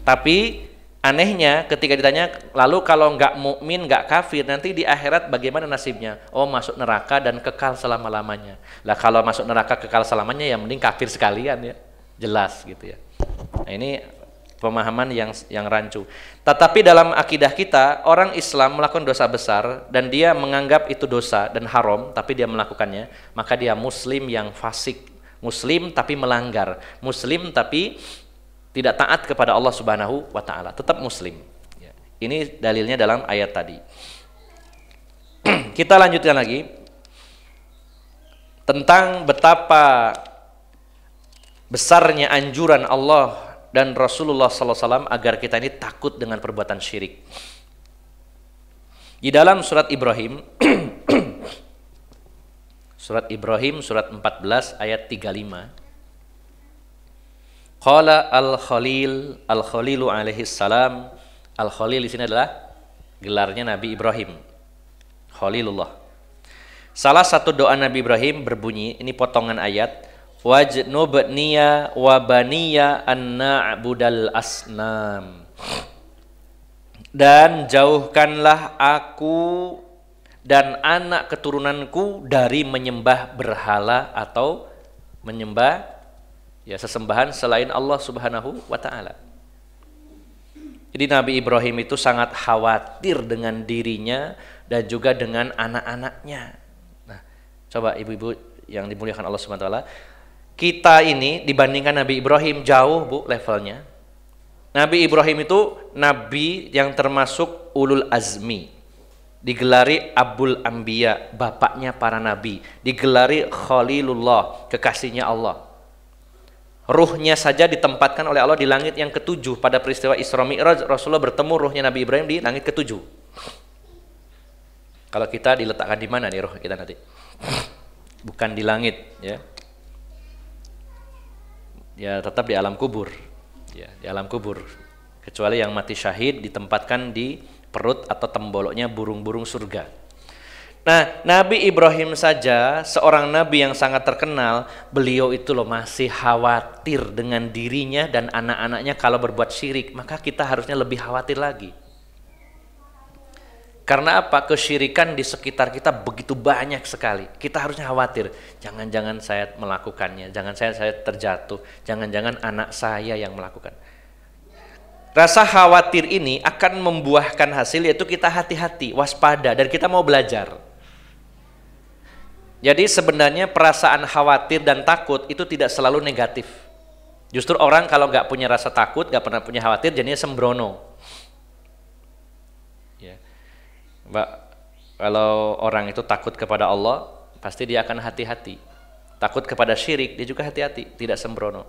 Tapi anehnya ketika ditanya, lalu kalau enggak mukmin, enggak kafir, nanti di akhirat bagaimana nasibnya? Oh, masuk neraka dan kekal selama-lamanya. Lah kalau masuk neraka kekal selamanya ya mending kafir sekalian ya. Jelas gitu ya. Nah, ini pemahaman yang rancu. Tetapi dalam akidah kita, orang Islam melakukan dosa besar dan dia menganggap itu dosa dan haram, tapi dia melakukannya, maka dia muslim yang fasik, muslim tapi melanggar, muslim tapi tidak taat kepada Allah Subhanahu wa taala, tetap muslim. Ini dalilnya dalam ayat tadi. Kita lanjutkan lagi tentang betapa besarnya anjuran Allah dan Rasulullah SAW agar kita ini takut dengan perbuatan syirik. Di dalam surat Ibrahim, surat 14 ayat 35. Qala al-Khalilu alaihi salam. Al-Khalil di sini adalah gelarnya Nabi Ibrahim. Khalilullah. Salah satu doa Nabi Ibrahim berbunyi, ini potongan ayat, wajnubniya wa baniya an na'budal asnam. Dan jauhkanlah aku dan anak keturunanku dari menyembah berhala atau menyembah sesembahan selain Allah Subhanahu wa taala. Jadi Nabi Ibrahim itu sangat khawatir dengan dirinya dan juga dengan anak-anaknya. Nah, coba ibu-ibu yang dimuliakan Allah Subhanahu wa taala, kita ini dibandingkan Nabi Ibrahim jauh Bu levelnya. Nabi Ibrahim itu nabi yang termasuk ulul azmi. Digelari Abul Anbiya, bapaknya para nabi. Digelari Khalilullah, kekasihnya Allah. Ruhnya saja ditempatkan oleh Allah di langit yang ketujuh. Pada peristiwa Isra Mi'raj, Rasulullah bertemu ruhnya Nabi Ibrahim di langit ketujuh. Kalau kita diletakkan di mana nih ruh kita nanti? Bukan di langit, ya. Ya tetap di alam kubur, ya di alam kubur. Kecuali yang mati syahid ditempatkan di perut atau temboloknya burung-burung surga. Nah, Nabi Ibrahim saja seorang nabi yang sangat terkenal, beliau itu loh masih khawatir dengan dirinya dan anak-anaknya kalau berbuat syirik, maka kita harusnya lebih khawatir lagi. Karena apa? Kesyirikan di sekitar kita begitu banyak sekali. Kita harusnya khawatir. Jangan-jangan saya melakukannya. Jangan saya terjatuh. Jangan-jangan anak saya yang melakukan. Rasa khawatir ini akan membuahkan hasil, yaitu kita hati-hati, waspada, dan kita mau belajar. Jadi sebenarnya perasaan khawatir dan takut itu tidak selalu negatif. Justru orang kalau nggak punya rasa takut, nggak pernah punya khawatir, jadinya sembrono. Mbak, kalau orang itu takut kepada Allah, pasti dia akan hati-hati. Takut kepada syirik, dia juga hati-hati, tidak sembrono.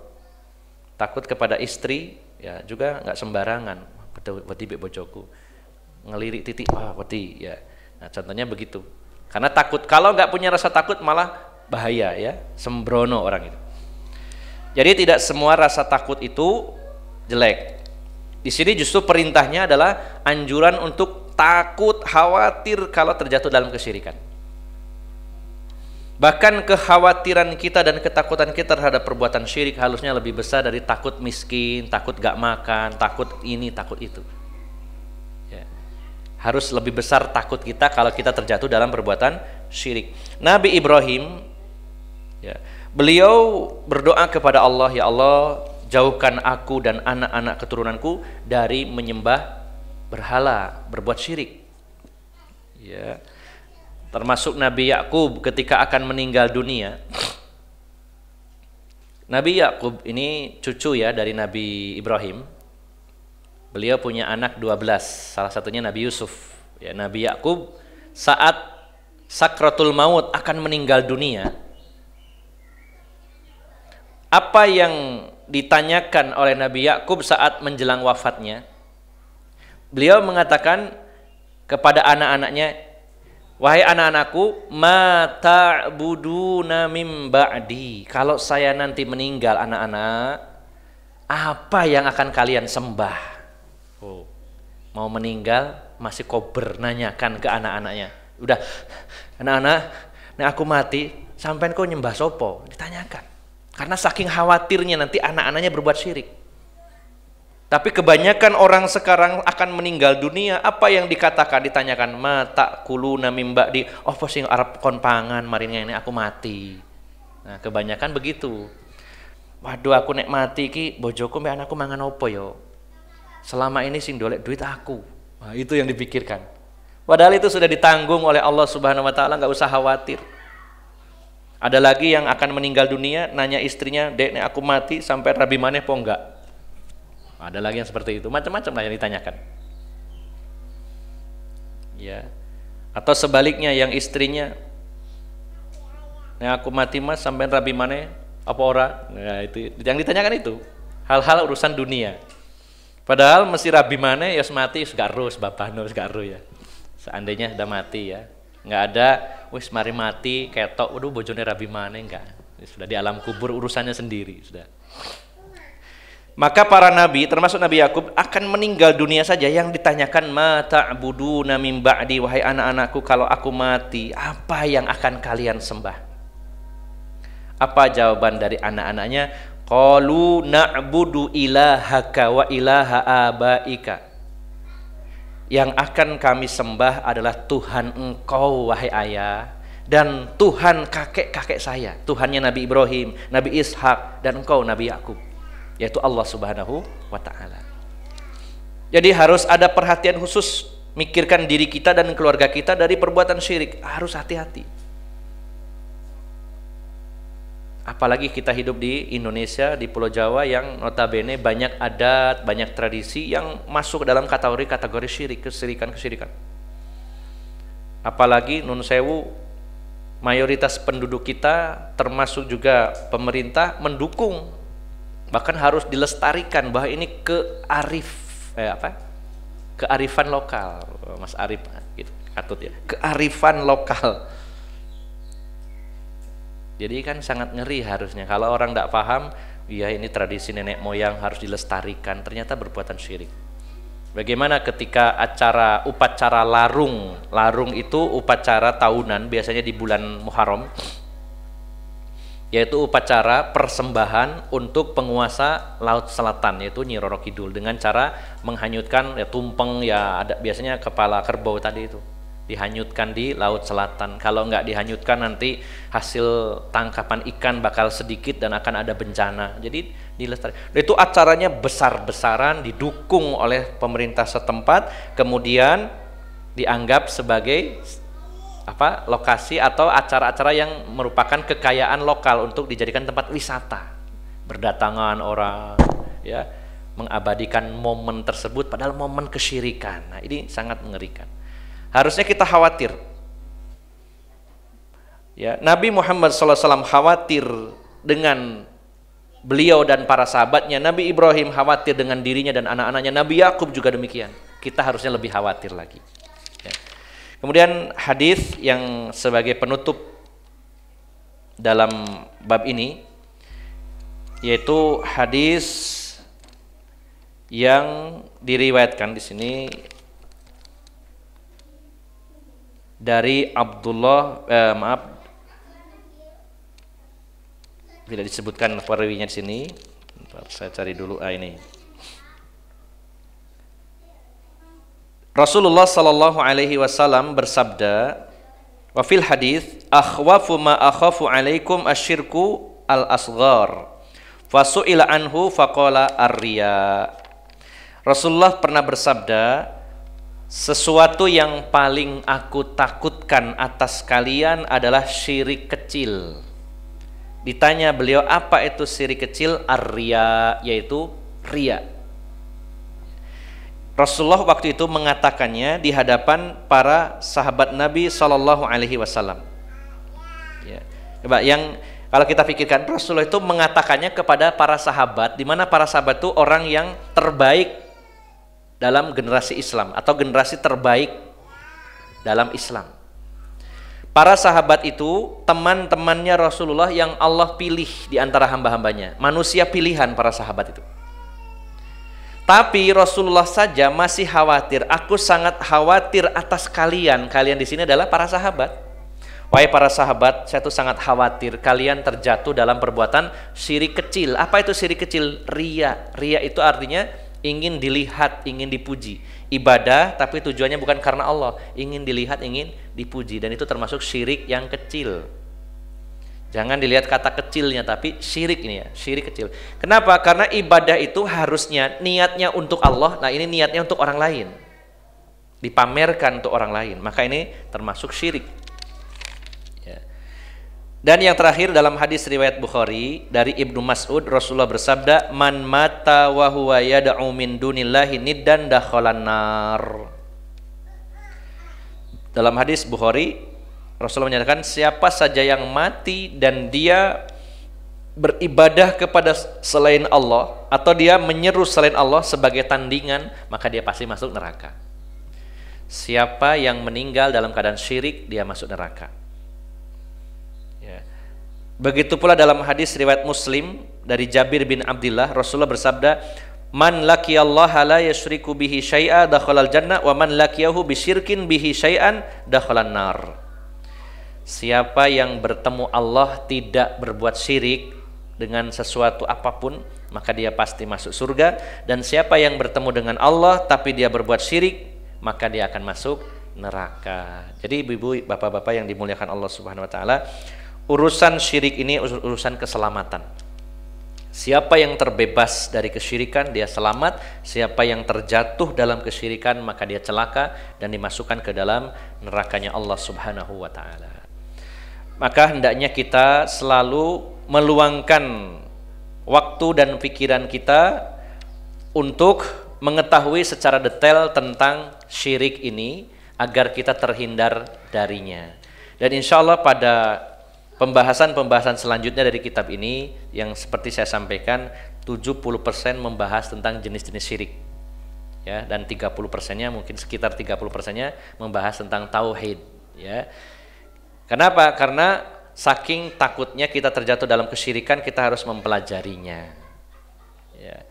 Takut kepada istri, ya juga nggak sembarangan. Wedi bojoku, ngelirik titik, wedi, ya. Nah, contohnya begitu. Karena takut, kalau nggak punya rasa takut malah bahaya, ya, sembrono orang itu. Jadi tidak semua rasa takut itu jelek. Di sini justru perintahnya adalah anjuran untuk takut, khawatir kalau terjatuh dalam kesyirikan. Bahkan kekhawatiran kita dan ketakutan kita terhadap perbuatan syirik harusnya lebih besar dari takut miskin, takut gak makan, takut ini, takut itu. Ya. Harus lebih besar takut kita kalau kita terjatuh dalam perbuatan syirik. Nabi Ibrahim, ya, beliau berdoa kepada Allah, ya Allah, jauhkan aku dan anak-anak keturunanku dari menyembah berhala, berbuat syirik. Ya. Termasuk Nabi Yakub ketika akan meninggal dunia. Nabi Yakub ini cucu ya dari Nabi Ibrahim. Beliau punya anak 12, salah satunya Nabi Yusuf. Ya, Nabi Yakub saat sakratul maut akan meninggal dunia, apa yang ditanyakan oleh Nabi Yakub saat menjelang wafatnya? Beliau mengatakan kepada anak-anaknya, wahai anak-anakku, ma ta'buduna mim ba'di. Kalau saya nanti meninggal anak-anak, apa yang akan kalian sembah? Oh, mau meninggal masih kober nanyakan ke anak-anaknya. Udah, anak-anak, nek aku mati, sampean kau nyembah sopo? Ditanyakan. Karena saking khawatirnya nanti anak-anaknya berbuat syirik. Tapi kebanyakan orang sekarang akan meninggal dunia, apa yang dikatakan, ditanyakan, ma ta'kuluna mim ba'di, apa sing arep kon pangan marinnya ini aku mati. Nah, kebanyakan begitu. Waduh, aku nek mati ki bojoku mbek anakku mangan opo yo? Selama ini sing dolek duit aku. Nah, itu yang dipikirkan. Padahal itu sudah ditanggung oleh Allah Subhanahu wa taala, enggak usah khawatir. Ada lagi yang akan meninggal dunia, nanya istrinya, "Dek, nek aku mati sampai rabi maneh po enggak?" Ada lagi yang seperti itu, macam-macam lah yang ditanyakan. Ya. Atau sebaliknya yang istrinya, "Nek aku mati mas sampai rabi maneh apa ora?" Nah, itu yang ditanyakan itu. Hal-hal urusan dunia. Padahal mesti rabi maneh ya mati gak ro sebabano gak ro ya. Seandainya sudah mati ya. Nggak ada wis mari mati ketok waduh bojone rabi maneh, enggak. Sudah di alam kubur urusannya sendiri sudah. Maka para nabi termasuk Nabi Yakub akan meninggal dunia saja, yang ditanyakan ma ta'buduna min ba'di, wahai anak-anakku kalau aku mati apa yang akan kalian sembah? Apa jawaban dari anak-anaknya? Qalu na'budu ilahaka wa ilaha abaika. Yang akan kami sembah adalah Tuhan engkau wahai ayah, dan Tuhan kakek-kakek saya, Tuhannya Nabi Ibrahim, Nabi Ishak, dan engkau Nabi Yakub, yaitu Allah Subhanahu wa ta'ala. Jadi harus ada perhatian khusus, mikirkan diri kita dan keluarga kita dari perbuatan syirik, harus hati-hati. Apalagi kita hidup di Indonesia, di Pulau Jawa yang notabene banyak adat, banyak tradisi yang masuk dalam kategori syirik, kesirikan. Apalagi nun sewu, mayoritas penduduk kita termasuk juga pemerintah mendukung, bahkan harus dilestarikan bahwa ini kearifan lokal, Mas Arif gitu, katut ya, kearifan lokal. Jadi kan sangat ngeri harusnya kalau orang tidak paham, ya ini tradisi nenek moyang harus dilestarikan, ternyata berbuatan syirik. Bagaimana ketika upacara larung? Larung itu upacara tahunan, biasanya di bulan Muharram, yaitu upacara persembahan untuk penguasa Laut Selatan, yaitu Nyi Roro Kidul, dengan cara menghanyutkan ya tumpeng, ya ada biasanya kepala kerbau tadi itu dihanyutkan di Laut Selatan. Kalau nggak dihanyutkan nanti hasil tangkapan ikan bakal sedikit dan akan ada bencana. Jadi dilestarikan. Itu acaranya besar-besaran, didukung oleh pemerintah setempat, kemudian dianggap sebagai lokasi atau acara-acara yang merupakan kekayaan lokal untuk dijadikan tempat wisata. Berdatangan orang ya mengabadikan momen tersebut padahal momen kesyirikan. Nah, ini sangat mengerikan. Harusnya kita khawatir. Ya, Nabi Muhammad SAW khawatir dengan beliau dan para sahabatnya. Nabi Ibrahim khawatir dengan dirinya dan anak-anaknya. Nabi Yakub juga demikian. Kita harusnya lebih khawatir lagi. Ya. Kemudian hadis yang sebagai penutup dalam bab ini, yaitu hadis yang diriwayatkan di sini dari Abdullah, tidak disebutkan perawinya di sini. Saya cari dulu ini. Rasulullah sallallahu alaihi wasallam bersabda, wa fil hadis akhwafu ma akhafu alaikum asyirku al-asghar. Fasu'ila anhu faqala ar-riya. Rasulullah pernah bersabda, sesuatu yang paling aku takutkan atas kalian adalah syirik kecil. Ditanya beliau, apa itu syirik kecil? Ar-riya, yaitu riya. Rasulullah waktu itu mengatakannya di hadapan para sahabat Nabi Shallallahu Alaihi Wasallam. Ya. Coba yang kalau kita pikirkan, Rasulullah itu mengatakannya kepada para sahabat, di mana para sahabat itu orang yang terbaik dalam generasi Islam atau generasi terbaik dalam Islam. Para sahabat itu teman-temannya Rasulullah yang Allah pilih di antara hamba-hambanya, manusia pilihan para sahabat itu. Tapi Rasulullah saja masih khawatir. Aku sangat khawatir atas kalian. Kalian di sini adalah para sahabat. Wahai para sahabat, saya tuh sangat khawatir kalian terjatuh dalam perbuatan syirik kecil. Apa itu syirik kecil? Riya. Riya itu artinya ingin dilihat, ingin dipuji. Ibadah tapi tujuannya bukan karena Allah, ingin dilihat, ingin dipuji, dan itu termasuk syirik yang kecil. Jangan dilihat kata kecilnya, tapi syirik ini ya, syirik kecil. Kenapa? Karena ibadah itu harusnya niatnya untuk Allah, nah ini niatnya untuk orang lain. Dipamerkan untuk orang lain, maka ini termasuk syirik. Ya. Dan yang terakhir dalam hadis riwayat Bukhari dari Ibnu Mas'ud, Rasulullah bersabda, "Man mata wa huwa yad'u min dunillahi niddan dakhalan nar." Dalam hadis Bukhari, Rasulullah menyatakan, siapa saja yang mati dan dia beribadah kepada selain Allah atau dia menyeru selain Allah sebagai tandingan, maka dia pasti masuk neraka. Siapa yang meninggal dalam keadaan syirik, dia masuk neraka. Ya. Begitu pula dalam hadis riwayat Muslim dari Jabir bin Abdullah, Rasulullah bersabda, "Man laqiyallaha la yusyriku bihi syai'a dakhalal jannah wa man laqiyahu bisyirkin bihi syai'an dakhalan nar." Siapa yang bertemu Allah tidak berbuat syirik dengan sesuatu apapun, maka dia pasti masuk surga. Dan siapa yang bertemu dengan Allah tapi dia berbuat syirik, maka dia akan masuk neraka. Jadi ibu-ibu, bapak-bapak yang dimuliakan Allah Subhanahu wa taala, urusan syirik ini urusan keselamatan. Siapa yang terbebas dari kesyirikan, dia selamat. Siapa yang terjatuh dalam kesyirikan, maka dia celaka dan dimasukkan ke dalam nerakanya Allah Subhanahu wa taala. Maka hendaknya kita selalu meluangkan waktu dan pikiran kita untuk mengetahui secara detail tentang syirik ini agar kita terhindar darinya. Dan insya Allah pada pembahasan-pembahasan selanjutnya dari kitab ini, yang seperti saya sampaikan, 70% membahas tentang jenis-jenis syirik, ya, dan 30%-nya, mungkin sekitar 30%-nya membahas tentang tauhid, ya. Kenapa? Karena saking takutnya kita terjatuh dalam kesyirikan, kita harus mempelajarinya. Ya.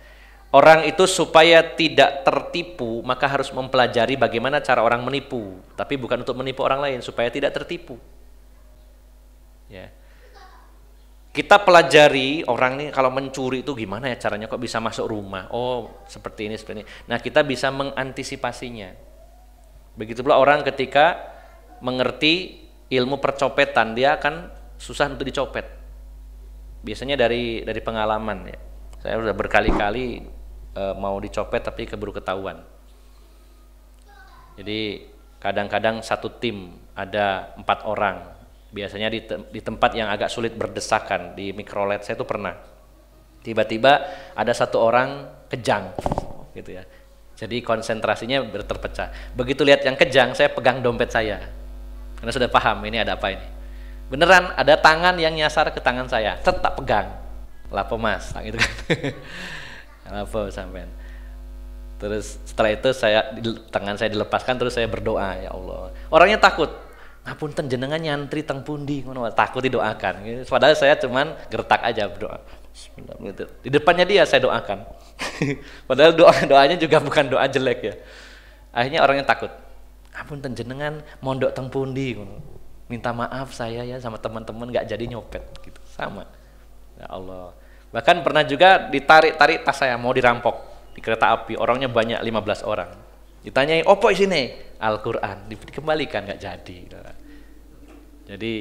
Orang itu supaya tidak tertipu, maka harus mempelajari bagaimana cara orang menipu, tapi bukan untuk menipu orang lain, supaya tidak tertipu. Ya. Kita pelajari orang nih kalau mencuri itu gimana ya caranya, kok bisa masuk rumah, oh seperti ini, seperti ini. Nah, kita bisa mengantisipasinya. Begitu pula orang ketika mengerti ilmu percopetan, dia akan susah untuk dicopet. Biasanya dari pengalaman, ya. Saya sudah berkali-kali mau dicopet tapi keburu ketahuan. Jadi kadang-kadang satu tim ada 4 orang. Biasanya di tempat yang agak sulit berdesakan, di mikrolet saya itu pernah. Tiba-tiba ada 1 orang kejang, gitu ya. Jadi konsentrasinya terpecah. Begitu lihat yang kejang, saya pegang dompet saya. Karena sudah paham ini ada apa ini. Beneran ada tangan yang nyasar ke tangan saya, tetap pegang. Lapo mas, gitu kan. Lapo sampean. Terus setelah itu tangan saya dilepaskan, terus saya berdoa, ya Allah. Orangnya takut. Ngapunten jenengan nyantri teng pundi, ngono, takut didoakan. Padahal saya cuman gertak aja berdoa. Gitu. Di depannya dia saya doakan. Padahal doanya juga bukan doa jelek ya. Akhirnya orangnya takut. Apunten jenengan mondok teng pundi, minta maaf saya ya sama teman-teman nggak jadi nyopet gitu, sama. Ya Allah. Bahkan pernah juga ditarik tas saya mau dirampok di kereta api, orangnya banyak 15 orang. Ditanyai, "Opo isine?" Al-Qur'an, dikembalikan nggak jadi. Jadi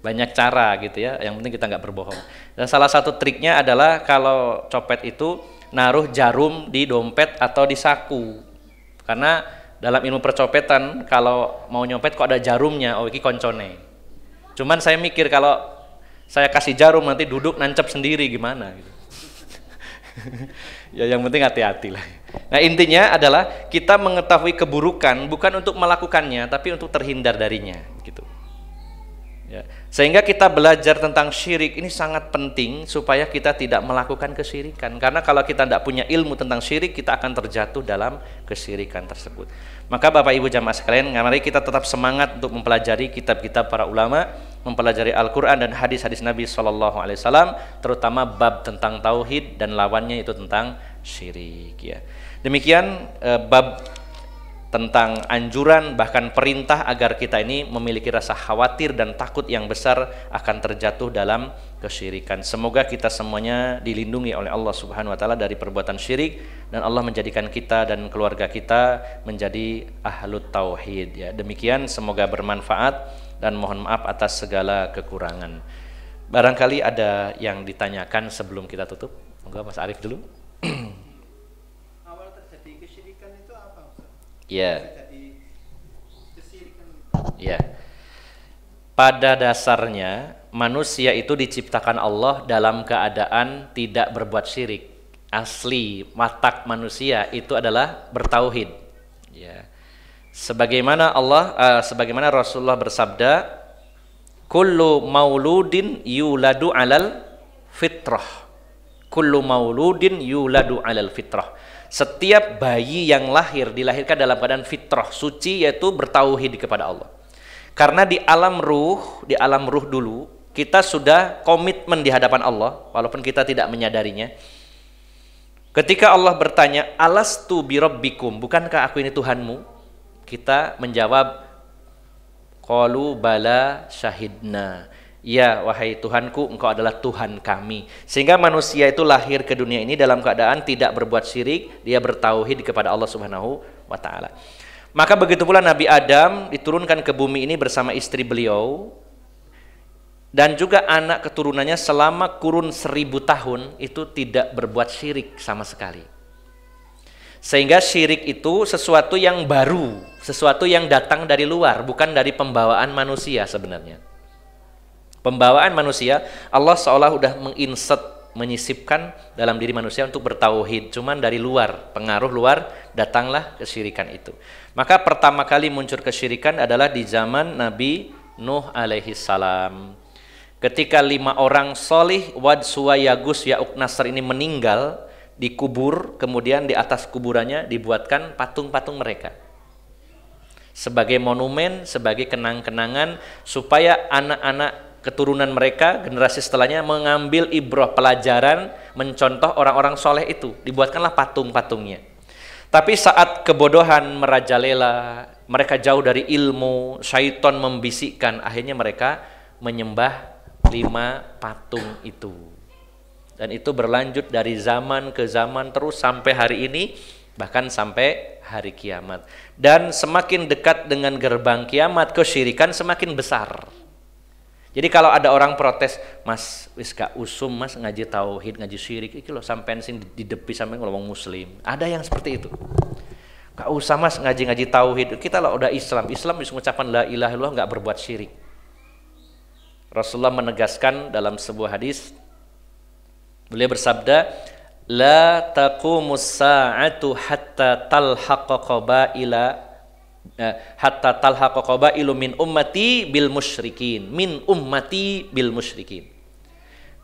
banyak cara gitu ya, yang penting kita nggak berbohong. Dan salah satu triknya adalah kalau copet itu naruh jarum di dompet atau di saku. Karena dalam ilmu percopetan kalau mau nyopet kok ada jarumnya, oh ini koncone. Cuman saya mikir kalau saya kasih jarum nanti duduk nancep sendiri gimana gitu. Ya yang penting hati-hati lah. Nah intinya adalah kita mengetahui keburukan bukan untuk melakukannya, tapi untuk terhindar darinya gitu. Ya. Sehingga kita belajar tentang syirik ini sangat penting supaya kita tidak melakukan kesyirikan. Karena kalau kita tidak punya ilmu tentang syirik, kita akan terjatuh dalam kesyirikan tersebut. Maka Bapak Ibu jamaah sekalian, mari kita tetap semangat untuk mempelajari kitab-kitab para ulama, mempelajari Al-Quran dan hadis-hadis Nabi SAW, terutama bab tentang tauhid dan lawannya itu tentang syirik. Ya. Demikian bab tentang anjuran bahkan perintah agar kita ini memiliki rasa khawatir dan takut yang besar akan terjatuh dalam kesyirikan. Semoga kita semuanya dilindungi oleh Allah Subhanahu wa taala dari perbuatan syirik dan Allah menjadikan kita dan keluarga kita menjadi ahlut tauhid ya. Demikian semoga bermanfaat dan mohon maaf atas segala kekurangan. Barangkali ada yang ditanyakan sebelum kita tutup. Monggo Mas Arif dulu. Awal terjadi kesyirikan itu apa, Ustaz? Ya. Terjadi kesyirikan. Ya. Pada dasarnya manusia itu diciptakan Allah dalam keadaan tidak berbuat syirik. Asli watak manusia itu adalah bertauhid. Ya. Sebagaimana Rasulullah bersabda, kullu mauludin yuladu alal fitrah. Kullu mauludin yuladu alal fitrah. Setiap bayi yang lahir dilahirkan dalam keadaan fitrah, suci, yaitu bertauhid kepada Allah. Karena di alam ruh dulu kita sudah komitmen di hadapan Allah walaupun kita tidak menyadarinya. Ketika Allah bertanya, alastu birabbikum, bukankah aku ini Tuhanmu? Kita menjawab, qalu bala syahidna. Ya wahai Tuhanku, engkau adalah Tuhan kami. Sehingga manusia itu lahir ke dunia ini dalam keadaan tidak berbuat syirik, dia bertauhid kepada Allah Subhanahu wa taala. Maka begitu pula Nabi Adam diturunkan ke bumi ini bersama istri beliau dan juga anak keturunannya selama kurun 1000 tahun itu tidak berbuat syirik sama sekali. Sehingga syirik itu sesuatu yang baru, sesuatu yang datang dari luar, bukan dari pembawaan manusia sebenarnya. Pembawaan manusia, Allah seolah sudah menyisipkan dalam diri manusia untuk bertauhid, cuman dari luar, pengaruh luar, datanglah kesyirikan itu. Maka pertama kali muncul kesyirikan adalah di zaman Nabi Nuh alaihi salam. Ketika 5 orang solih, Wad, Suwa, Yagus, Ya'uq, Nasr ini meninggal, dikubur, kemudian di atas kuburannya dibuatkan patung-patung mereka sebagai monumen, sebagai kenang-kenangan, supaya anak-anak keturunan mereka, generasi setelahnya mengambil ibrah, pelajaran, mencontoh orang-orang soleh itu. Dibuatkanlah patung-patungnya. Tapi saat kebodohan merajalela, mereka jauh dari ilmu, syaitan membisikkan, akhirnya mereka menyembah 5 patung itu. Dan itu berlanjut dari zaman ke zaman terus sampai hari ini, bahkan sampai hari kiamat. Dan semakin dekat dengan gerbang kiamat, kesyirikan semakin besar. Jadi kalau ada orang protes, Mas wis gak usum Mas ngaji tauhid, ngaji syirik, iki lho sampean sing didepi sampean ngomong muslim. Ada yang seperti itu. Gak usah Mas ngaji tauhid. Kita lah udah Islam bisa mengucapkan la ilaha illallah, gak berbuat syirik. Rasulullah menegaskan dalam sebuah hadis, beliau bersabda, la taqumus sa'atu hatta talhaqa qabailu min ummati bil musyrikin, min ummati bil musyrikin.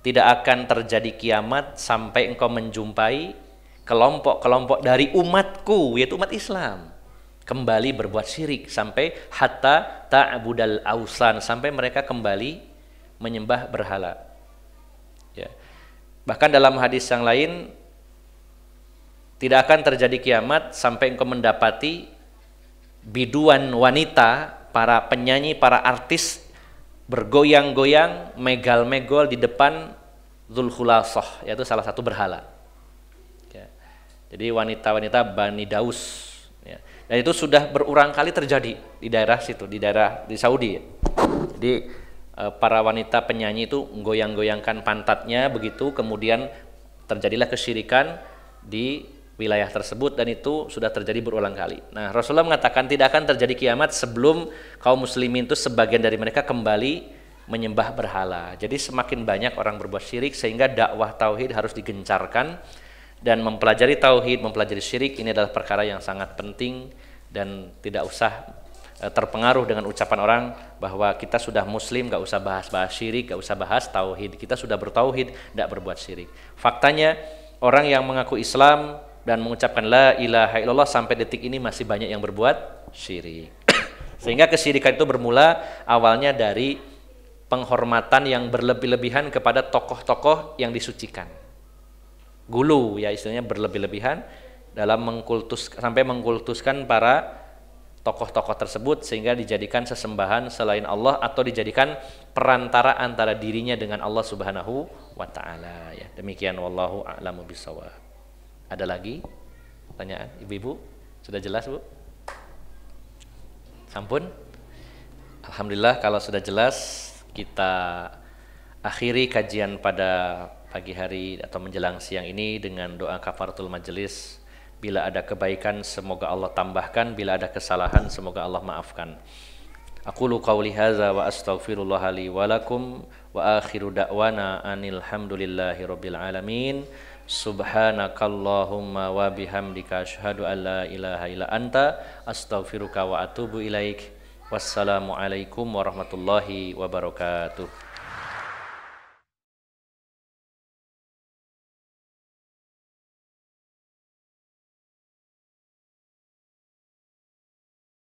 Tidak akan terjadi kiamat sampai engkau menjumpai kelompok-kelompok dari umatku, yaitu umat Islam, kembali berbuat syirik, sampai hatta ta'budal ausan, sampai mereka kembali menyembah berhala. Ya. Bahkan dalam hadis yang lain, tidak akan terjadi kiamat sampai engkau mendapati biduan wanita, para penyanyi, para artis bergoyang-goyang, megal-megol di depan Dzulkhulasah, yaitu salah satu berhala. Ya. Jadi wanita-wanita Bani Daus. Ya. Dan itu sudah berulang kali terjadi di daerah situ, di Saudi. Ya. Jadi para wanita penyanyi itu goyang-goyangkan pantatnya begitu, kemudian terjadilah kesyirikan di wilayah tersebut, dan itu sudah terjadi berulang kali. Nah, Rasulullah mengatakan tidak akan terjadi kiamat sebelum kaum muslimin itu sebagian dari mereka kembali menyembah berhala. Jadi semakin banyak orang berbuat syirik, sehingga dakwah tauhid harus digencarkan, dan mempelajari tauhid, mempelajari syirik ini adalah perkara yang sangat penting, dan tidak usah terpengaruh dengan ucapan orang bahwa kita sudah muslim, gak usah bahas-bahas syirik, gak usah bahas tauhid. Kita sudah bertauhid, gak berbuat syirik. Faktanya orang yang mengaku Islam dan mengucapkan la ilaha illallah sampai detik ini masih banyak yang berbuat syirik. Sehingga kesyirikan itu bermula awalnya dari penghormatan yang berlebih-lebihan kepada tokoh-tokoh yang disucikan. Gulu ya istilahnya, berlebih-lebihan dalam sampai mengkultuskan para tokoh-tokoh tersebut, sehingga dijadikan sesembahan selain Allah atau dijadikan perantara antara dirinya dengan Allah Subhanahu wa taala. Ya, demikian wallahu a'lamu bishawab. Ada lagi pertanyaan ibu-ibu? Sudah jelas, Bu? Sampun? Alhamdulillah kalau sudah jelas, kita akhiri kajian pada pagi hari atau menjelang siang ini dengan doa kafaratul majelis. Bila ada kebaikan semoga Allah tambahkan, bila ada kesalahan semoga Allah maafkan. Aqulu qawli hadza wa astaghfirullah li wa lakum wa akhiru da'wana anil hamdulillahi rabbil alamin. Subhanakallahumma wa bihamdika asyhadu an la ilaha illa anta astaghfiruka wa atubu ilaik. Wassalamu alaikum warahmatullahi wabarakatuh.